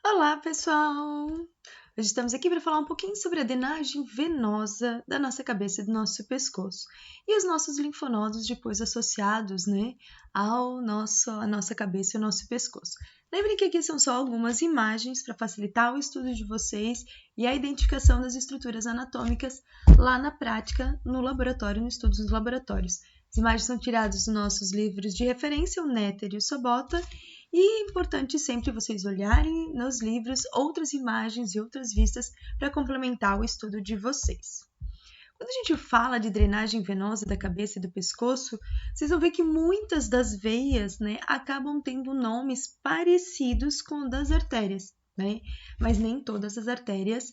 Olá, pessoal! Hoje estamos aqui para falar um pouquinho sobre a drenagem venosa da nossa cabeça e do nosso pescoço e os nossos linfonodos depois associados, à nossa cabeça e ao nosso pescoço. Lembrem que aqui são só algumas imagens para facilitar o estudo de vocês e a identificação das estruturas anatômicas lá na prática, no laboratório, no estudo dos laboratórios. As imagens são tiradas dos nossos livros de referência, o Netter e o Sobota, e é importante sempre vocês olharem nos livros outras imagens e outras vistas para complementar o estudo de vocês. Quando a gente fala de drenagem venosa da cabeça e do pescoço, vocês vão ver que muitas das veias, acabam tendo nomes parecidos com o das artérias, mas nem todas as artérias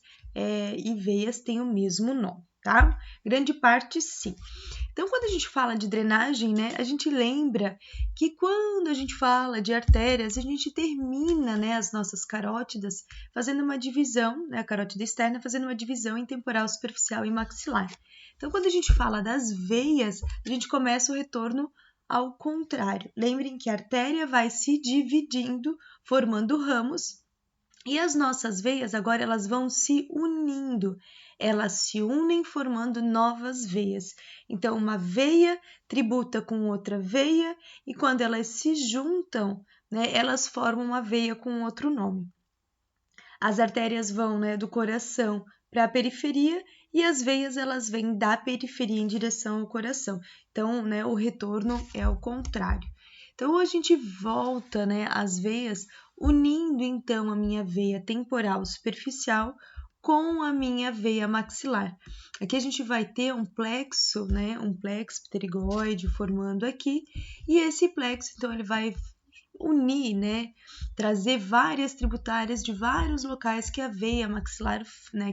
e veias têm o mesmo nome, tá? Grande parte sim. Então, quando a gente fala de drenagem, a gente lembra que quando a gente fala de artérias, a gente termina, as nossas carótidas fazendo uma divisão, a carótida externa fazendo uma divisão em temporal, superficial e maxilar. Então, quando a gente fala das veias, a gente começa o retorno ao contrário. Lembrem que a artéria vai se dividindo, formando ramos, e as nossas veias agora elas vão se unindo, elas se unem formando novas veias. Então, uma veia tributa com outra veia e quando elas se juntam, elas formam uma veia com outro nome. As artérias vão do coração para a periferia e as veias elas vêm da periferia em direção ao coração. Então, o retorno é ao contrário. Então, a gente volta as veias unindo então a minha veia temporal superficial com a minha veia maxilar. Aqui a gente vai ter um plexo pterygoide formando aqui, e esse plexo então ele vai unir, trazer várias tributárias de vários locais que a veia maxilar,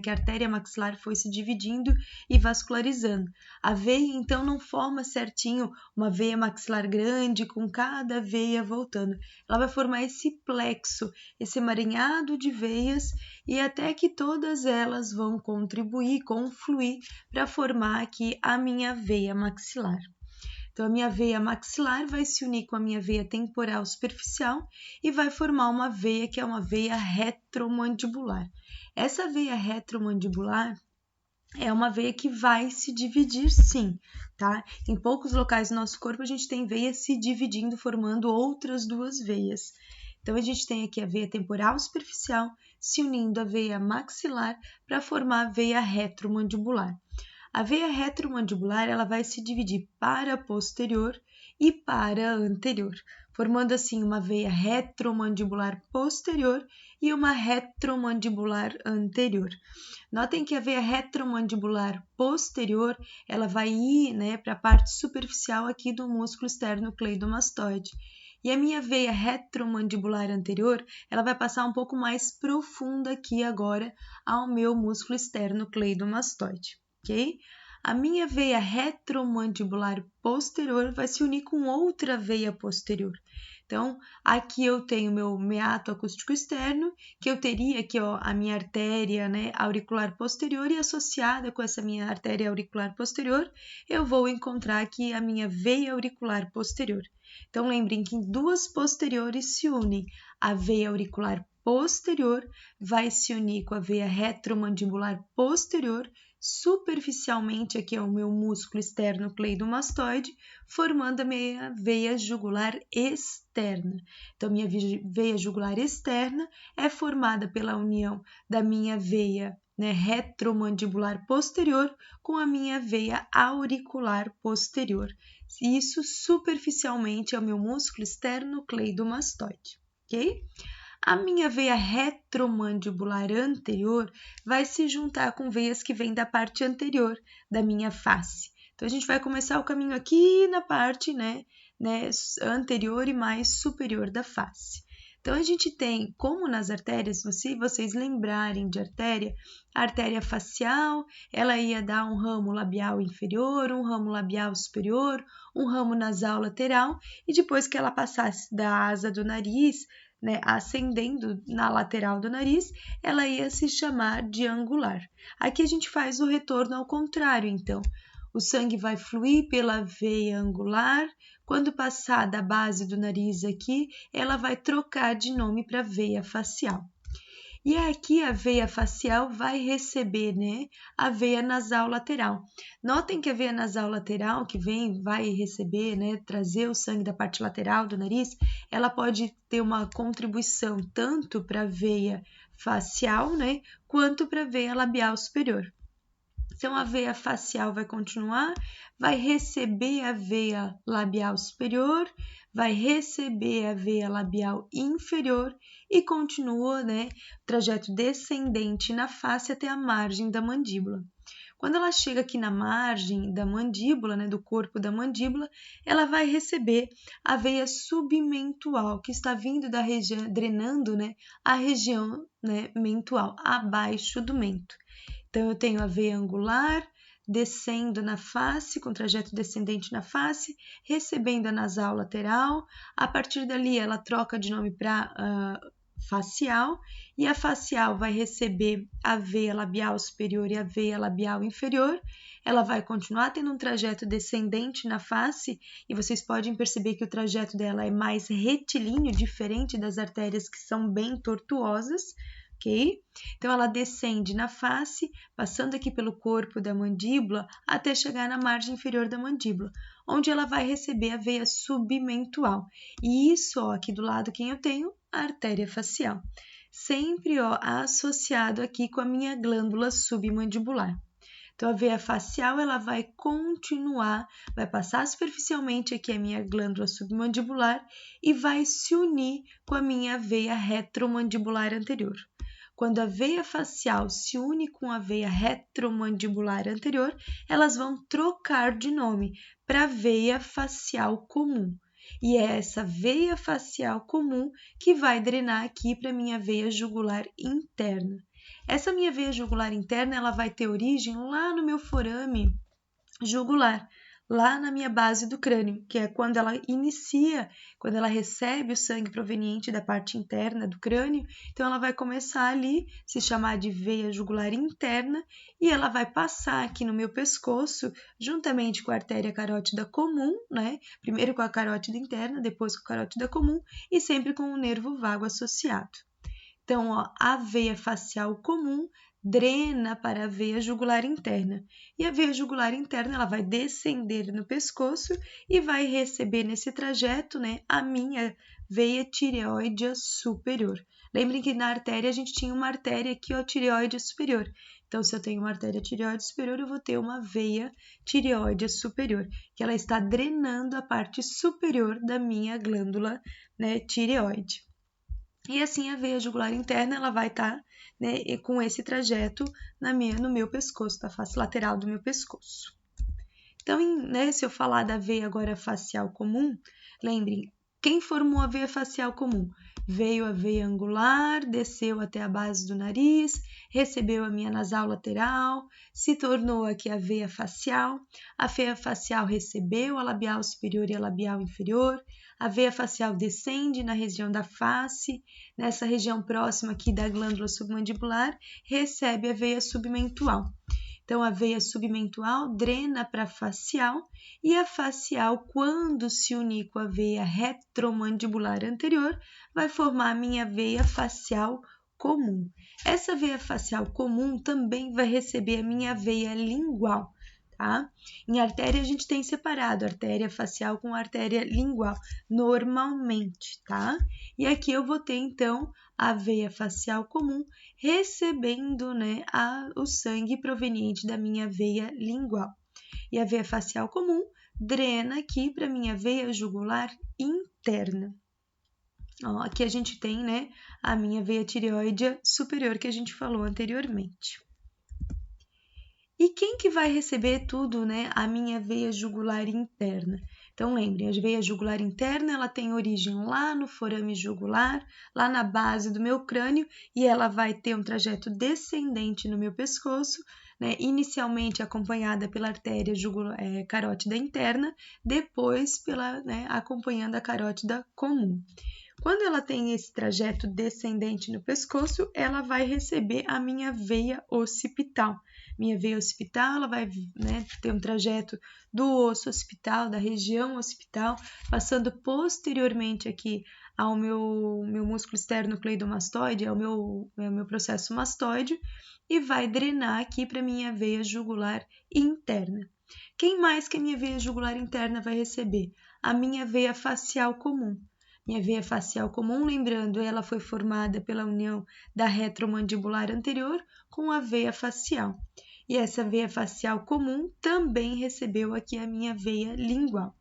que a artéria maxilar foi se dividindo e vascularizando. A veia, então, não forma certinho uma veia maxilar grande com cada veia voltando. Ela vai formar esse plexo, esse emaranhado de veias e até que todas elas vão contribuir, confluir para formar aqui a minha veia maxilar. Então, a minha veia maxilar vai se unir com a minha veia temporal superficial e vai formar uma veia que é uma veia retromandibular. Essa veia retromandibular é uma veia que vai se dividir sim, tá? Em poucos locais do nosso corpo a gente tem veia se dividindo, formando outras duas veias. Então, a gente tem aqui a veia temporal superficial se unindo à veia maxilar para formar a veia retromandibular. A veia retromandibular ela vai se dividir para posterior e para anterior, formando assim uma veia retromandibular posterior e uma retromandibular anterior. Notem que a veia retromandibular posterior ela vai ir para a parte superficial aqui do músculo externo cleidomastoide. E a minha veia retromandibular anterior, ela vai passar um pouco mais profunda aqui agora ao meu músculo externo cleidomastoide. Ok? A minha veia retromandibular posterior vai se unir com outra veia posterior. Então, aqui eu tenho meu meato acústico externo, que eu teria aqui a minha artéria auricular posterior e associada com essa minha artéria auricular posterior, eu vou encontrar aqui a minha veia auricular posterior. Então, lembrem que duas posteriores se unem. A veia auricular posterior vai se unir com a veia retromandibular posterior, superficialmente aqui é o meu músculo externo cleidomastoide, formando a minha veia jugular externa. Então, minha veia jugular externa é formada pela união da minha veia retromandibular posterior com a minha veia auricular posterior. Isso superficialmente é o meu músculo externo cleidomastoide, ok? A minha veia retromandibular anterior vai se juntar com veias que vêm da parte anterior da minha face. Então, a gente vai começar o caminho aqui na parte anterior e mais superior da face. Então, a gente tem, como nas artérias, se vocês lembrarem de artéria, a artéria facial, ela ia dar um ramo labial inferior, um ramo labial superior, um ramo nasal lateral, e depois que ela passasse da asa do nariz, ascendendo na lateral do nariz, ela ia se chamar de angular. Aqui a gente faz o retorno ao contrário, então. O sangue vai fluir pela veia angular, quando passar da base do nariz aqui, ela vai trocar de nome para veia facial. E aqui a veia facial vai receber, né, a veia nasal lateral. Notem que a veia nasal lateral que vai receber, né, trazer o sangue da parte lateral do nariz, ela pode ter uma contribuição tanto para a veia facial, né, quanto para a veia labial superior. Então, a veia facial vai continuar, vai receber a veia labial superior, vai receber a veia labial inferior e continua, né, trajeto descendente na face até a margem da mandíbula. Quando ela chega aqui na margem da mandíbula, né, do corpo da mandíbula, ela vai receber a veia submentual, que está vindo da região, drenando, né, a região, né, mentual, abaixo do mento. Então, eu tenho a veia angular descendo na face, com trajeto descendente na face, recebendo a nasal lateral. A partir dali, ela troca de nome para facial, e a facial vai receber a veia labial superior e a veia labial inferior. Ela vai continuar tendo um trajeto descendente na face, e vocês podem perceber que o trajeto dela é mais retilíneo, diferente das artérias que são bem tortuosas. Ok? Então, ela descende na face, passando aqui pelo corpo da mandíbula, até chegar na margem inferior da mandíbula, onde ela vai receber a veia submentual. E isso, ó, aqui do lado, quem eu tenho? A artéria facial. Sempre, ó, associado aqui com a minha glândula submandibular. Então, a veia facial, ela vai continuar, vai passar superficialmente aqui a minha glândula submandibular e vai se unir com a minha veia retromandibular anterior. Quando a veia facial se une com a veia retromandibular anterior, elas vão trocar de nome para veia facial comum. E é essa veia facial comum que vai drenar aqui para a minha veia jugular interna. Essa minha veia jugular interna, ela vai ter origem lá no meu forame jugular, lá na minha base do crânio, que é quando ela inicia, quando ela recebe o sangue proveniente da parte interna do crânio. Então, ela vai começar ali, se chamar de veia jugular interna, e ela vai passar aqui no meu pescoço, juntamente com a artéria carótida comum, né? Primeiro com a carótida interna, depois com a carótida comum, e sempre com o nervo vago associado. Então, ó, a veia facial comum drena para a veia jugular interna. E a veia jugular interna, ela vai descender no pescoço e vai receber nesse trajeto, né, a minha veia tireoide superior. Lembrem que na artéria a gente tinha uma artéria aqui, ó, tireoide superior. Então, se eu tenho uma artéria tireoide superior, eu vou ter uma veia tireoide superior, que ela está drenando a parte superior da minha glândula, né, tireoide. E assim a veia jugular interna, ela vai estar, né, com esse trajeto no meu pescoço, na face lateral do meu pescoço. Então, né, se eu falar da veia agora facial comum, lembrem, quem formou a veia facial comum? Veio a veia angular, desceu até a base do nariz, recebeu a minha nasal lateral, se tornou aqui a veia facial recebeu a labial superior e a labial inferior, a veia facial descende na região da face, nessa região próxima aqui da glândula submandibular, recebe a veia submentual. Então, a veia submentual drena para a facial, e a facial, quando se unir com a veia retromandibular anterior, vai formar a minha veia facial comum. Essa veia facial comum também vai receber a minha veia lingual, tá? Em artéria, a gente tem separado artéria facial com artéria lingual, normalmente, tá? E aqui eu vou ter, então, a veia facial comum recebendo, né, o sangue proveniente da minha veia lingual. E a veia facial comum drena aqui para a minha veia jugular interna. Ó, aqui a gente tem, né, a minha veia tireoide superior que a gente falou anteriormente. E quem que vai receber tudo, né, a minha veia jugular interna? Então, lembrem, a veia jugular interna, ela tem origem lá no forame jugular, lá na base do meu crânio, e ela vai ter um trajeto descendente no meu pescoço, né, inicialmente acompanhada pela artéria carótida interna, depois acompanhando a carótida comum. Quando ela tem esse trajeto descendente no pescoço, ela vai receber a minha veia occipital. Minha veia occipital, ela vai, né, ter um trajeto do osso occipital, da região occipital, passando posteriormente aqui ao meu músculo esternocleidomastoide, ao meu processo mastoide, e vai drenar aqui para minha veia jugular interna. Quem mais que a minha veia jugular interna vai receber? A minha veia facial comum. Minha veia facial comum, lembrando, ela foi formada pela união da retromandibular anterior com a veia facial. E essa veia facial comum também recebeu aqui a minha veia lingual.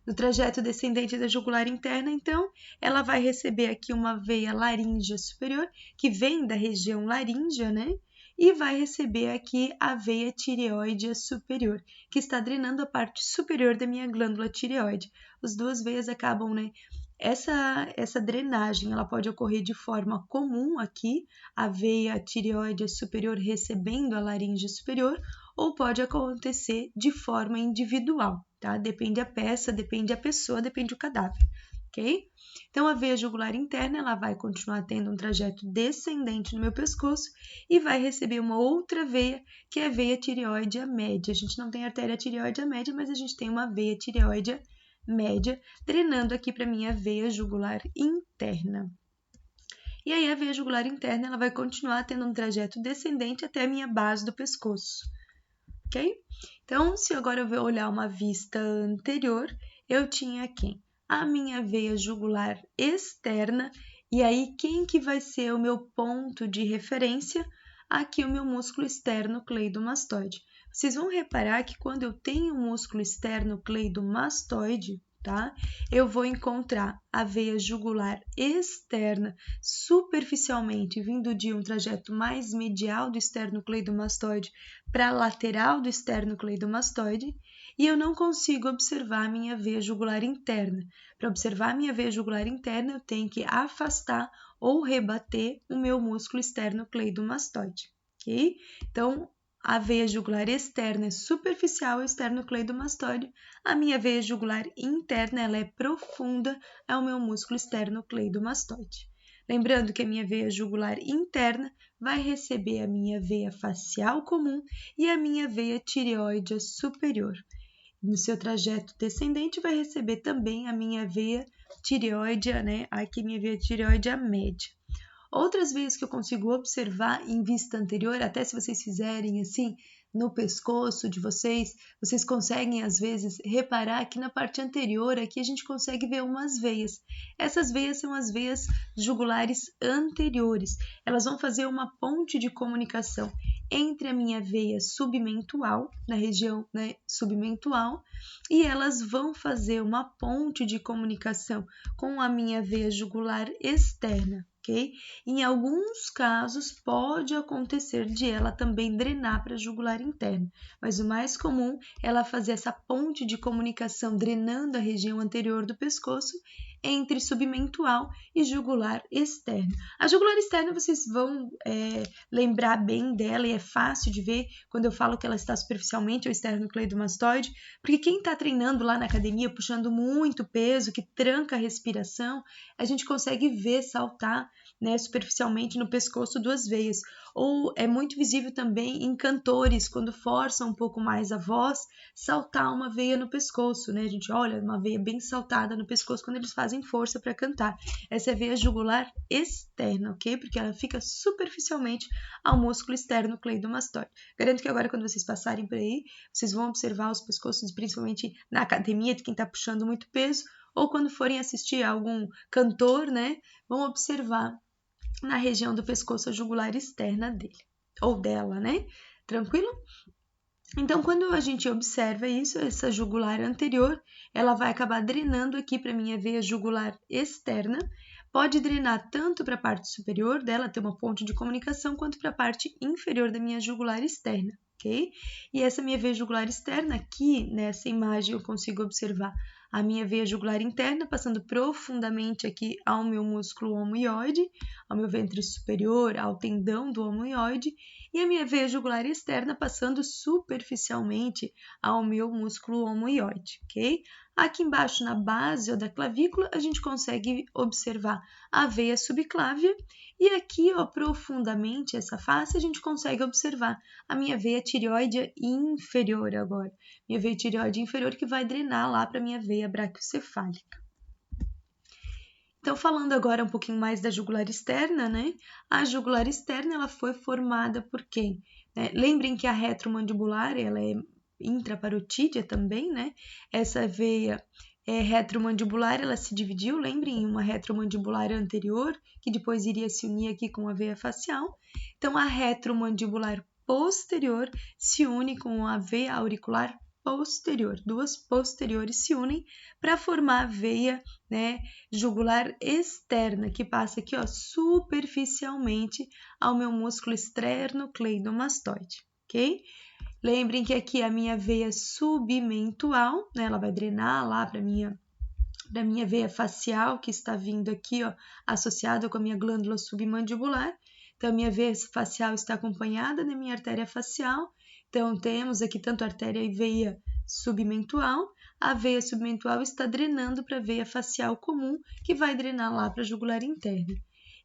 No trajeto descendente da jugular interna, então, ela vai receber aqui uma veia laríngea superior, que vem da região laríngea, né? E vai receber aqui a veia tireoide superior, que está drenando a parte superior da minha glândula tireoide. As duas veias acabam, né? Essa drenagem ela pode ocorrer de forma comum aqui, a veia tireoide superior recebendo a laringe superior, ou pode acontecer de forma individual, tá? Depende a peça, depende a pessoa, depende o cadáver, ok? Então, a veia jugular interna, ela vai continuar tendo um trajeto descendente no meu pescoço e vai receber uma outra veia, que é a veia tireoide média. A gente não tem artéria tireoide média, mas a gente tem uma veia tireoide média, drenando aqui para minha veia jugular interna. E aí a veia jugular interna ela vai continuar tendo um trajeto descendente até a minha base do pescoço, ok? Então, se agora eu vou olhar uma vista anterior, eu tinha quem? A minha veia jugular externa, e aí quem que vai ser o meu ponto de referência? Aqui o meu músculo esternocleidomastoide. Vocês vão reparar que quando eu tenho o músculo esternocleidomastoide, tá? Eu vou encontrar a veia jugular externa superficialmente vindo de um trajeto mais medial do esternocleidomastoide para a lateral do esternocleidomastoide e eu não consigo observar a minha veia jugular interna. Para observar a minha veia jugular interna, eu tenho que afastar ou rebater o meu músculo esternocleidomastoide, ok? Então, a veia jugular externa é superficial, o esternocleidomastoide. A minha veia jugular interna ela é profunda, é o meu músculo esternocleidomastoide. Lembrando que a minha veia jugular interna vai receber a minha veia facial comum e a minha veia tireoide superior. No seu trajeto descendente vai receber também a minha veia tireoide, né? Aqui minha veia tireoide média. Outras veias que eu consigo observar em vista anterior, até se vocês fizerem assim no pescoço de vocês, vocês conseguem às vezes reparar que na parte anterior aqui a gente consegue ver umas veias. Essas veias são as veias jugulares anteriores. Elas vão fazer uma ponte de comunicação entre a minha veia submentual, na região, né, submentual, e elas vão fazer uma ponte de comunicação com a minha veia jugular externa. Okay? Em alguns casos, pode acontecer de ela também drenar para a jugular interna, mas o mais comum é ela fazer essa ponte de comunicação drenando a região anterior do pescoço entre submentual e jugular externo. A jugular externa vocês vão lembrar bem dela e é fácil de ver quando eu falo que ela está superficialmente ao esternocleidomastoide, porque quem está treinando lá na academia, puxando muito peso, que tranca a respiração, a gente consegue ver saltar, né, superficialmente no pescoço duas veias. Ou é muito visível também em cantores, quando forçam um pouco mais a voz, saltar uma veia no pescoço, né? A gente olha uma veia bem saltada no pescoço quando eles fazem força para cantar. Essa é a veia jugular externa, ok? Porque ela fica superficialmente ao músculo esternocleidomastoide. Garanto que agora, quando vocês passarem por aí, vocês vão observar os pescoços, principalmente na academia, de quem está puxando muito peso, ou quando forem assistir a algum cantor, né? Vão observar na região do pescoço a jugular externa dele, ou dela, né? Tranquilo? Então, quando a gente observa isso, essa jugular anterior, ela vai acabar drenando aqui para a minha veia jugular externa, pode drenar tanto para a parte superior dela, ter uma ponte de comunicação, quanto para a parte inferior da minha jugular externa, ok? E essa minha veia jugular externa, aqui nessa imagem eu consigo observar a minha veia jugular interna passando profundamente aqui ao meu músculo omoioide, ao meu ventre superior, ao tendão do omoioide, e a minha veia jugular externa passando superficialmente ao meu músculo omoioide, ok? Aqui embaixo, na base ou da clavícula, a gente consegue observar a veia subclávia e aqui, ó, profundamente, essa face, a gente consegue observar a minha veia tireoide inferior agora. Minha veia tireoide inferior que vai drenar lá para a minha veia braquiocefálica. Então, falando agora um pouquinho mais da jugular externa, né? A jugular externa, ela foi formada por quem? Lembrem que a retromandibular, ela é intraparotídea também, né? Essa veia retromandibular, ela se dividiu, lembrem, em uma retromandibular anterior, que depois iria se unir aqui com a veia facial. Então, a retromandibular posterior se une com a veia auricular posterior. Duas posteriores se unem para formar a veia, né, jugular externa, que passa aqui, ó, superficialmente ao meu músculo esternocleidomastoide, ok? Lembrem que aqui a minha veia submentual, né, ela vai drenar lá para minha veia facial, que está vindo aqui, ó, associada com a minha glândula submandibular. Então, a minha veia facial está acompanhada da minha artéria facial. Então, temos aqui tanto artéria e veia submentual. A veia submentual está drenando para a veia facial comum, que vai drenar lá para a jugular interna.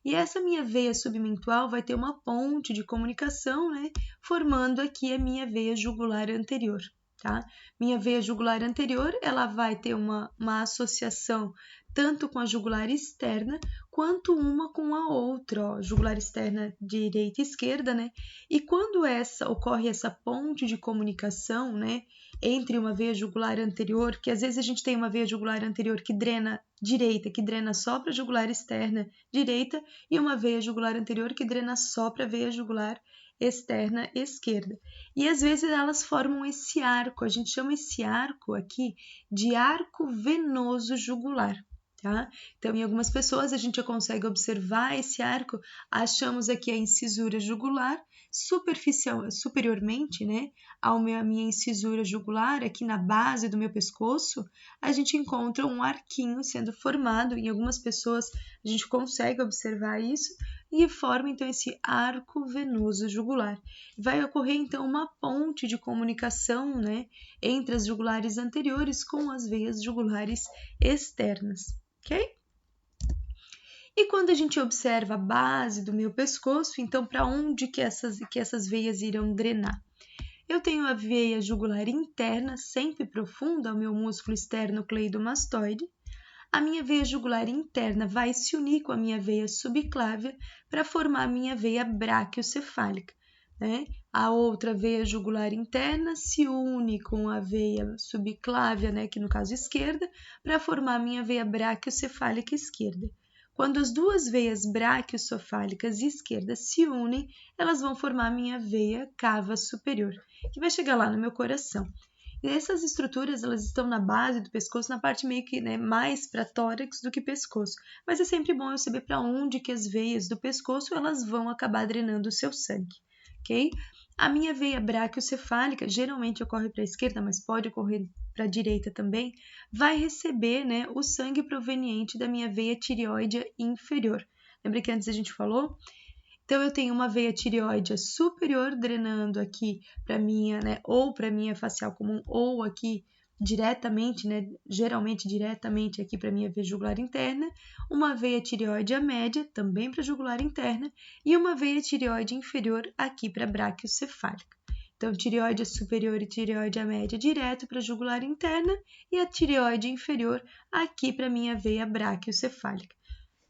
E essa minha veia submentual vai ter uma ponte de comunicação, né, formando aqui a minha veia jugular anterior, tá? Minha veia jugular anterior, ela vai ter uma associação tanto com a jugular externa, quanto uma com a outra, ó, jugular externa direita e esquerda, né? E quando ocorre essa ponte de comunicação, né, entre uma veia jugular anterior, que às vezes a gente tem uma veia jugular anterior que drena direita, que drena só para a jugular externa direita, e uma veia jugular anterior que drena só para a veia jugular externa esquerda. E às vezes elas formam esse arco, a gente chama esse arco aqui de arco venoso jugular. Tá? Então, em algumas pessoas a gente já consegue observar esse arco, achamos aqui a incisura jugular, superiormente, né, à minha incisura jugular, aqui na base do meu pescoço, a gente encontra um arquinho sendo formado. Em algumas pessoas a gente consegue observar isso e forma então esse arco venoso jugular. Vai ocorrer então uma ponte de comunicação, né, entre as jugulares anteriores com as veias jugulares externas. Ok? E quando a gente observa a base do meu pescoço, então para onde que essas veias irão drenar? Eu tenho a veia jugular interna, sempre profunda, ao meu músculo esternocleidomastoide. A minha veia jugular interna vai se unir com a minha veia subclávia para formar a minha veia braquiocefálica, né? A outra veia jugular interna se une com a veia subclávia, né, que no caso esquerda, para formar a minha veia braquiocefálica esquerda. Quando as duas veias braquiocefálicas esquerdas se unem, elas vão formar a minha veia cava superior, que vai chegar lá no meu coração. E essas estruturas, elas estão na base do pescoço, na parte meio que, né, mais para tórax do que pescoço. Mas é sempre bom eu saber para onde que as veias do pescoço elas vão acabar drenando o seu sangue, ok? A minha veia braquiocefálica geralmente ocorre para a esquerda, mas pode ocorrer para a direita também, vai receber, né, o sangue proveniente da minha veia tireoide inferior. Lembra que antes a gente falou? Então, eu tenho uma veia tireoide superior drenando aqui para minha, né, ou para minha facial comum, ou aqui diretamente, né, geralmente diretamente aqui para minha veia jugular interna, uma veia tireoide média, também para jugular interna, e uma veia tireoide inferior aqui para braquiocefálica. Então, tireoide superior e tireoide média direto para a jugular interna e a tireoide inferior aqui para minha veia braquiocefálica.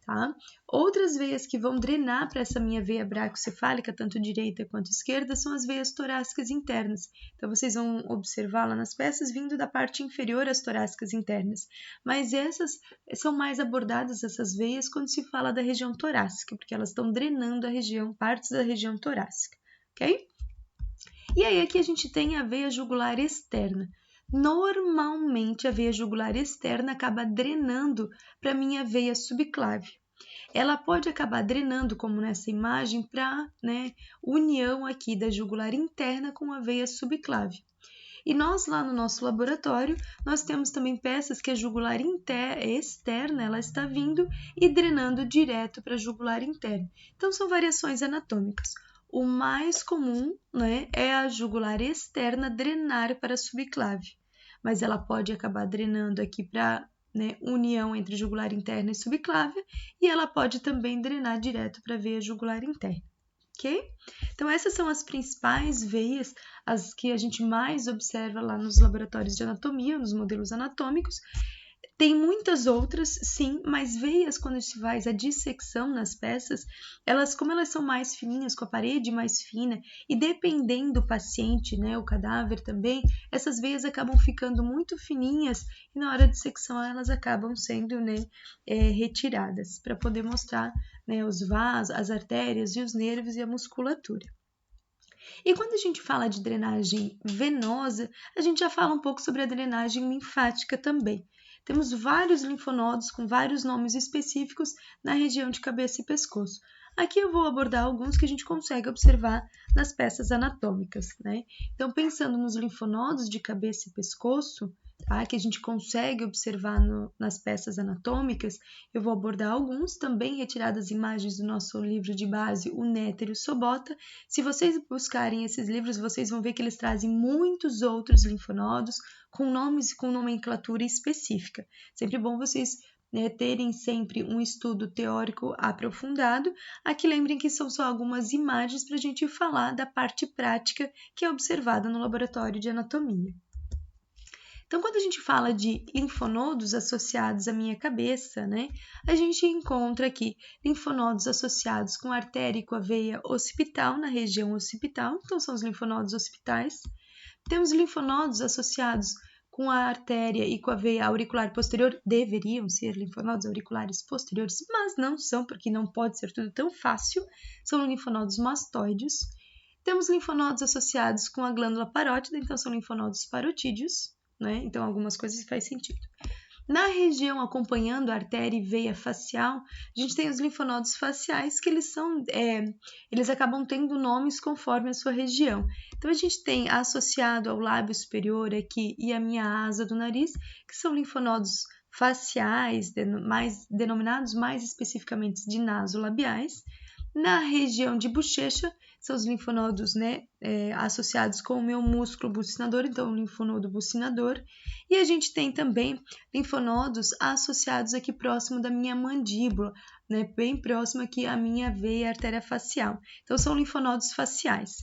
Tá? Outras veias que vão drenar para essa minha veia braquiocefálica, tanto direita quanto esquerda, são as veias torácicas internas. Então, vocês vão observar lá nas peças vindo da parte inferior as torácicas internas. Mas essas são mais abordadas, essas veias, quando se fala da região torácica, porque elas estão drenando a região, partes da região torácica, ok? E aí aqui a gente tem a veia jugular externa. Normalmente, a veia jugular externa acaba drenando para a minha veia subclávia. Ela pode acabar drenando, como nessa imagem, para, né, união aqui da jugular interna com a veia subclávia. E nós, lá no nosso laboratório, nós temos também peças que a jugular externa ela está vindo e drenando direto para a jugular interna. Então, são variações anatômicas. O mais comum, né, é a jugular externa drenar para a subclávia. mas ela pode acabar drenando aqui para, né, união entre jugular interna e subclávia, e ela pode também drenar direto para a veia jugular interna. Ok? Então, essas são as principais veias, as que a gente mais observa lá nos laboratórios de anatomia, nos modelos anatômicos. Tem muitas outras, sim, mas veias, quando se faz a dissecção nas peças, como elas são mais fininhas, com a parede mais fina, e dependendo do paciente, né, o cadáver também, essas veias acabam ficando muito fininhas e na hora de secção elas acabam sendo, né, retiradas, para poder mostrar, né, os vasos, as artérias e os nervos e a musculatura. E quando a gente fala de drenagem venosa, a gente já fala um pouco sobre a drenagem linfática também. Temos vários linfonodos com vários nomes específicos na região de cabeça e pescoço. Aqui eu vou abordar alguns que a gente consegue observar nas peças anatômicas, né? Então, pensando nos linfonodos de cabeça e pescoço, tá? Que a gente consegue observar nas peças anatômicas, eu vou abordar alguns, também retiradas imagens do nosso livro de base, o Netter e o Sobota. Se vocês buscarem esses livros, vocês vão ver que eles trazem muitos outros linfonodos com nomes e com nomenclatura específica. Sempre bom vocês, né, terem sempre um estudo teórico aprofundado. Aqui lembrem que são só algumas imagens para a gente falar da parte prática que é observada no laboratório de anatomia. Então, quando a gente fala de linfonodos associados à minha cabeça, né, a gente encontra aqui linfonodos associados com artéria e com a veia occipital, na região occipital, então são os linfonodos occipitais. Temos linfonodos associados com a artéria e com a veia auricular posterior, deveriam ser linfonodos auriculares posteriores, mas não são, porque não pode ser tudo tão fácil, são linfonodos mastoides. Temos linfonodos associados com a glândula parótida, então são linfonodos parotídeos, né? Então algumas coisas faz sentido. Na região acompanhando a artéria e veia facial, a gente tem os linfonodos faciais, que eles acabam tendo nomes conforme a sua região. Então, a gente tem associado ao lábio superior aqui e a minha asa do nariz, que são linfonodos faciais, denominados mais especificamente de nasolabiais. Na região de bochecha, são os linfonodos, né, associados com o meu músculo bucinador, então o linfonodo bucinador. E a gente tem também linfonodos associados aqui próximo da minha mandíbula, né, bem próximo aqui à minha veia artéria facial. Então, são linfonodos faciais.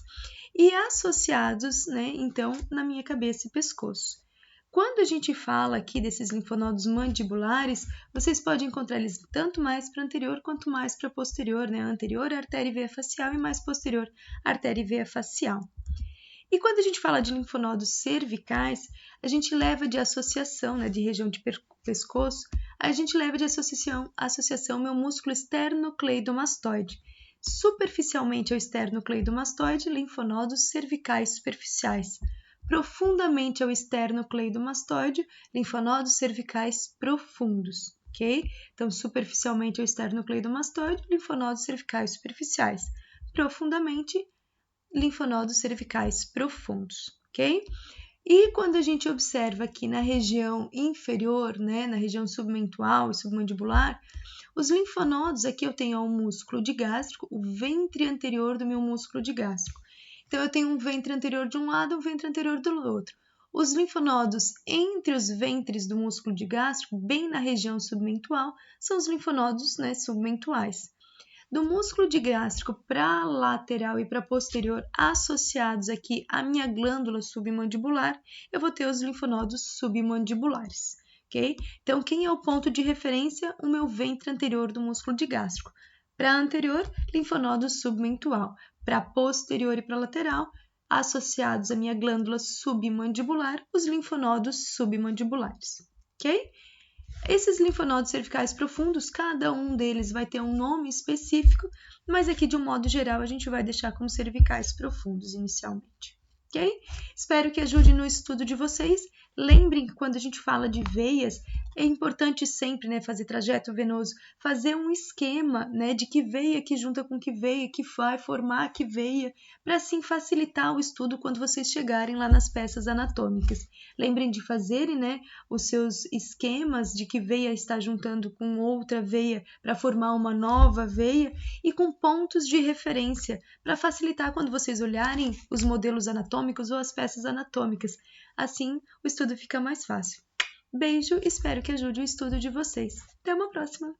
E associados, né, então, na minha cabeça e pescoço. Quando a gente fala aqui desses linfonodos mandibulares, vocês podem encontrar eles tanto mais para anterior quanto mais para posterior, né? Anterior artéria e veia facial e mais posterior artéria e veia facial. E quando a gente fala de linfonodos cervicais, a gente leva de associação, né, de região de pescoço, a gente leva de associação meu músculo esternocleidomastoide. Superficialmente ao esternocleidomastoide, linfonodos cervicais superficiais. Profundamente ao esternocleidomastoide, linfonodos cervicais profundos, ok? Então, superficialmente ao esternocleidomastoide, linfonodos cervicais superficiais. Profundamente, linfonodos cervicais profundos, ok? E quando a gente observa aqui na região inferior, né, na região submentual e submandibular, os linfonodos, aqui eu tenho o músculo digástrico, o ventre anterior do meu músculo digástrico. Então, eu tenho um ventre anterior de um lado e um ventre anterior do outro. Os linfonodos entre os ventres do músculo digástrico, bem na região submentual, são os linfonodos, né, submentuais. Do músculo digástrico para lateral e para posterior, associados aqui à minha glândula submandibular, eu vou ter os linfonodos submandibulares, ok? Então, quem é o ponto de referência? O meu ventre anterior do músculo digástrico. Para anterior, linfonodo submentual. Para posterior e para lateral, associados à minha glândula submandibular, os linfonodos submandibulares, ok? Esses linfonodos cervicais profundos, cada um deles vai ter um nome específico, mas aqui de um modo geral a gente vai deixar como cervicais profundos inicialmente, ok? Espero que ajude no estudo de vocês. Lembrem que quando a gente fala de veias, é importante sempre, né, fazer trajeto venoso, fazer um esquema, né, de que veia que junta com que veia, que vai formar que veia, para assim facilitar o estudo quando vocês chegarem lá nas peças anatômicas. Lembrem de fazerem, né, os seus esquemas de que veia está juntando com outra veia para formar uma nova veia e com pontos de referência para facilitar quando vocês olharem os modelos anatômicos ou as peças anatômicas. Assim, o estudo fica mais fácil. Beijo, espero que ajude o estudo de vocês. Até uma próxima!